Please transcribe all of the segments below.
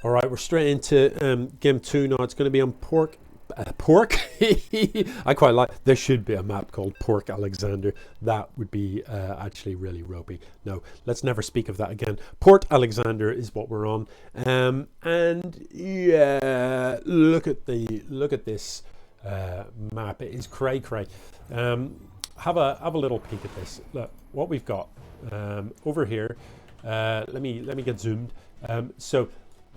All right, we're straight into game 2 now. It's going to be on Pork. I quite like. There should be a map called Pork Alexander. That would be actually really ropey. No, let's never speak of that again. Port Alexander is what we're on. And yeah, look at this map. It is cray. Have a little peek at this. Look what we've got over here. Let me get zoomed. So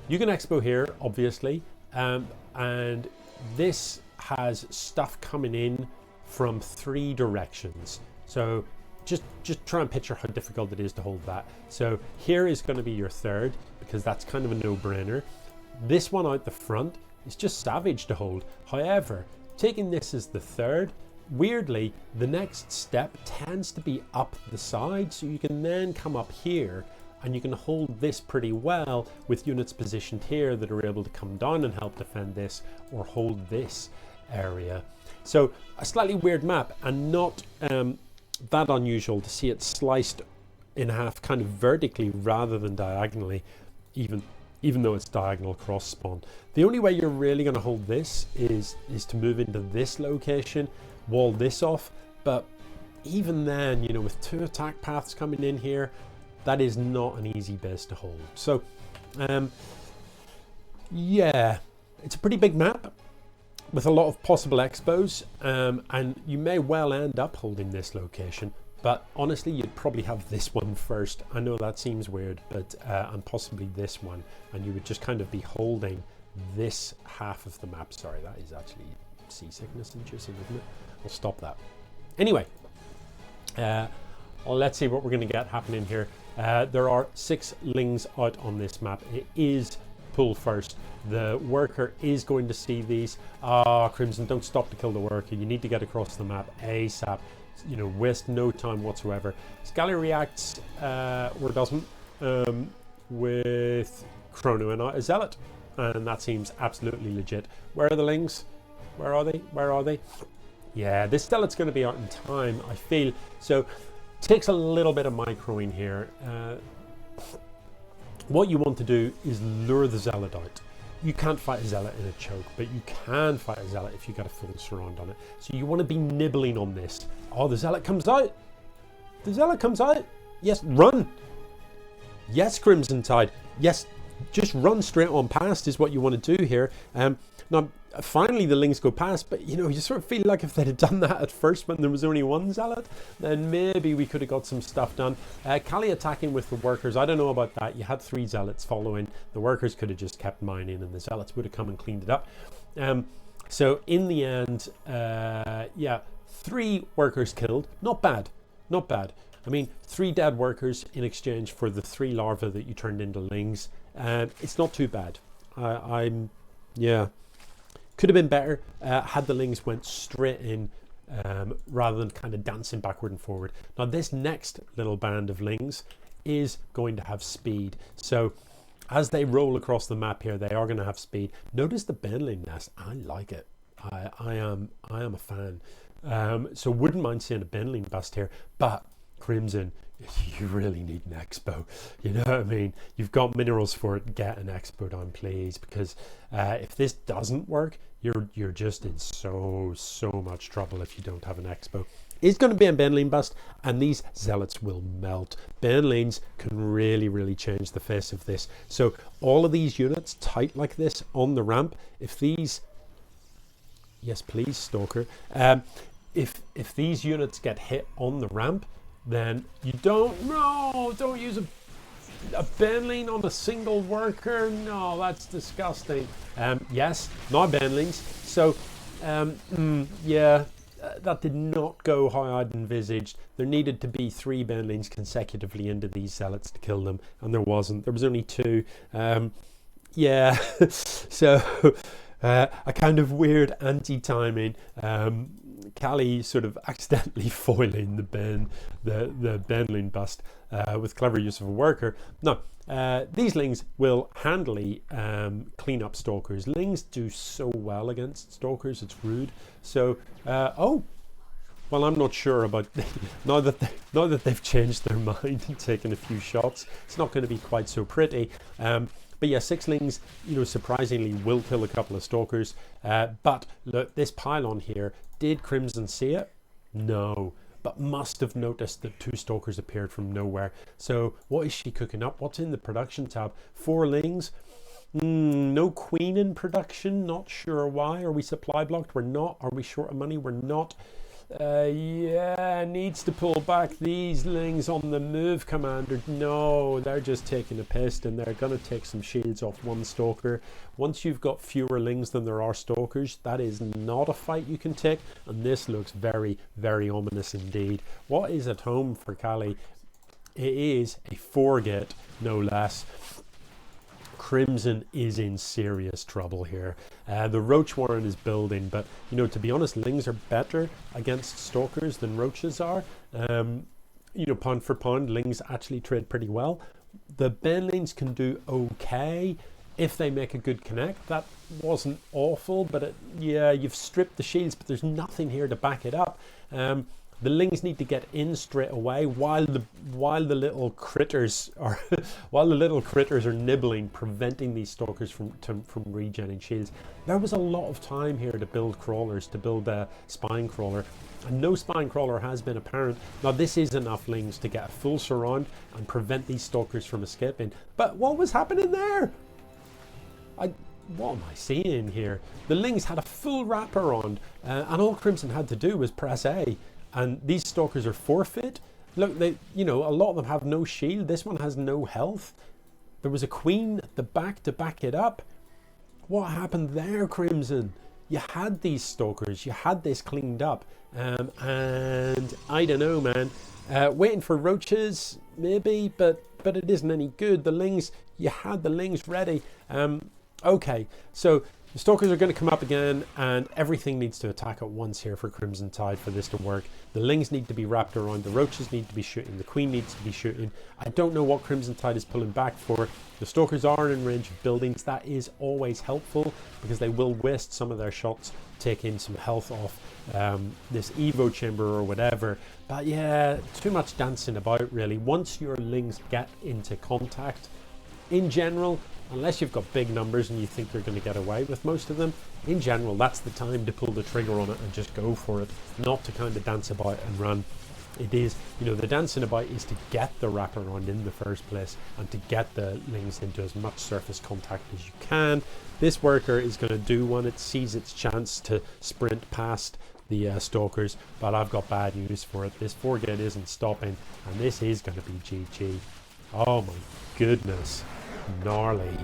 you can expo here, obviously, and this has stuff coming in from 3 directions. So just try and picture how difficult it is to hold that. So here is going to be your third, because that's kind of a no-brainer. This one out the front is just savage to hold. However, taking this as the third, weirdly, the next step tends to be up the side, so you can then come up here and you can hold this pretty well with units positioned here that are able to come down and help defend this or hold this area. So a slightly weird map, and not that unusual to see it sliced in half kind of vertically rather than diagonally, even though it's diagonal cross spawn. The only way you're really going to hold this is to move into this location, wall this off, but even then, you know, with 2 attack paths coming in here, that is not an easy base to hold. So yeah, it's a pretty big map with a lot of possible expos, and you may well end up holding this location, but honestly you'd probably have this one first. I know that seems weird, but and possibly this one, and you would just kind of be holding this half of the map. Sorry, that is actually seasickness inducing, isn't it? I'll stop that. Anyway, let's see what we're going to get happening here. There are 6 lings out on this map. It is pull first. The worker is going to see these. Crimson, don't stop to kill the worker. You need to get across the map ASAP. You know, waste no time whatsoever. Scally reacts or doesn't with Chrono and a Zealot, and that seems absolutely legit. Where are the lings? Where are they? Yeah, this Zealot's going to be out in time, I feel. So takes a little bit of microing here. What you want to do is lure the Zealot out. You can't fight a Zealot in a choke, but you can fight a Zealot if you got a full surround on it. So you want to be nibbling on this. Oh, the Zealot comes out. The Zealot comes out. Yes, run. Yes, CrimsonTide. Yes, just run straight on past is what you want to do here. Now, finally the lings go past, but you know, you sort of feel like if they'd have done that at first when there was only 1 Zealot, then maybe we could have got some stuff done. Callie attacking with the workers, I don't know about that. You had 3 Zealots following. The workers could have just kept mining and the Zealots would have come and cleaned it up. So in the end, yeah, 3 workers killed. Not bad. I mean, 3 dead workers in exchange for the 3 larvae that you turned into lings. It's not too bad. Yeah. Could have been better had the lings went straight in rather than kind of dancing backward and forward. Now this next little band of lings is going to have speed. So as they roll across the map here, they are going to have speed. Notice the Benling nest. I like it. I am a fan. So wouldn't mind seeing a Benling bust here, but Crimson, you really need an expo. You know what I mean? You've got minerals for it. Get an expo down, please, because if this doesn't work, you're just in so much trouble if you don't have an expo. It's going to be a Benling bust, and these Zealots will melt. Benlings can really change the face of this. So all of these units tight like this on the ramp, if these, yes please Stalker, if these units get hit on the ramp, then you don't use a Benling on a single worker. No, that's disgusting. Yes, now Benlings. So yeah, that did not go how I'd envisaged. There needed to be 3 Benlings consecutively into these Zealots to kill them, and there wasn't. There was only 2. Yeah, so a kind of weird anti-timing. Callie sort of accidentally foiling the Benling bust with clever use of a worker. Now, these lings will handily clean up stalkers. Lings do so well against stalkers, it's rude. So, oh, well, I'm not sure about now that they've changed their mind and taken a few shots. It's not going to be quite so pretty. But yeah, 6 lings, you know, surprisingly will kill a couple of stalkers. But look, this pylon here, did Crimson see it? No, but must have noticed that 2 stalkers appeared from nowhere. So what is she cooking up? What's in the production tab? 4 lings. No queen in production, not sure why. Are we supply blocked? We're not. Are we short of money? We're not. Yeah, needs to pull back these lings on the move, Commander. No, they're just taking a piss, and they're going to take some shields off 1 stalker. Once you've got fewer lings than there are stalkers, that is not a fight you can take, and this looks very, very ominous indeed. What is at home for Cali? It is a 4-gate, no less. Crimson is in serious trouble here. The Roach Warren is building, but you know, to be honest, lings are better against stalkers than roaches are. You know, pound for pound, lings actually trade pretty well. The Benlings can do okay if they make a good connect. That wasn't awful, but yeah, you've stripped the shields, but there's nothing here to back it up. The lings need to get in straight away while the little critters are nibbling, preventing these stalkers from regenning shields. There was a lot of time here to build crawlers, to build a spine crawler, and no spine crawler has been apparent. Now this is enough lings to get a full surround and prevent these stalkers from escaping. But what was happening there? What am I seeing here? The lings had a full wraparound, and all Crimson had to do was press A. And these stalkers are forfeit. Look, you know, a lot of them have no shield. This one has no health. There was a queen at the back to back it up. What happened there, Crimson? You had these stalkers. You had this cleaned up. And I don't know, man. Waiting for roaches, maybe, but it isn't any good. The lings, you had the lings ready. Okay, so the stalkers are going to come up again, and everything needs to attack at once here for CrimsonTide for this to work. The lings need to be wrapped around, the roaches need to be shooting, the queen needs to be shooting. I don't know what CrimsonTide is pulling back for. The stalkers are in range of buildings. That is always helpful because they will waste some of their shots, taking some health off this Evo chamber or whatever. But yeah, too much dancing about really. Once your lings get into contact, in general, unless you've got big numbers and you think you're going to get away with most of them, in general, that's the time to pull the trigger on it and just go for it, not to kind of dance about and run. It is, you know, the dancing about is to get the wraparound in the first place and to get the lings into as much surface contact as you can. This worker is going to do one. It sees its chance to sprint past the stalkers, but I've got bad news for it. This 4-gate isn't stopping, and this is going to be GG. Oh my goodness. Gnarly.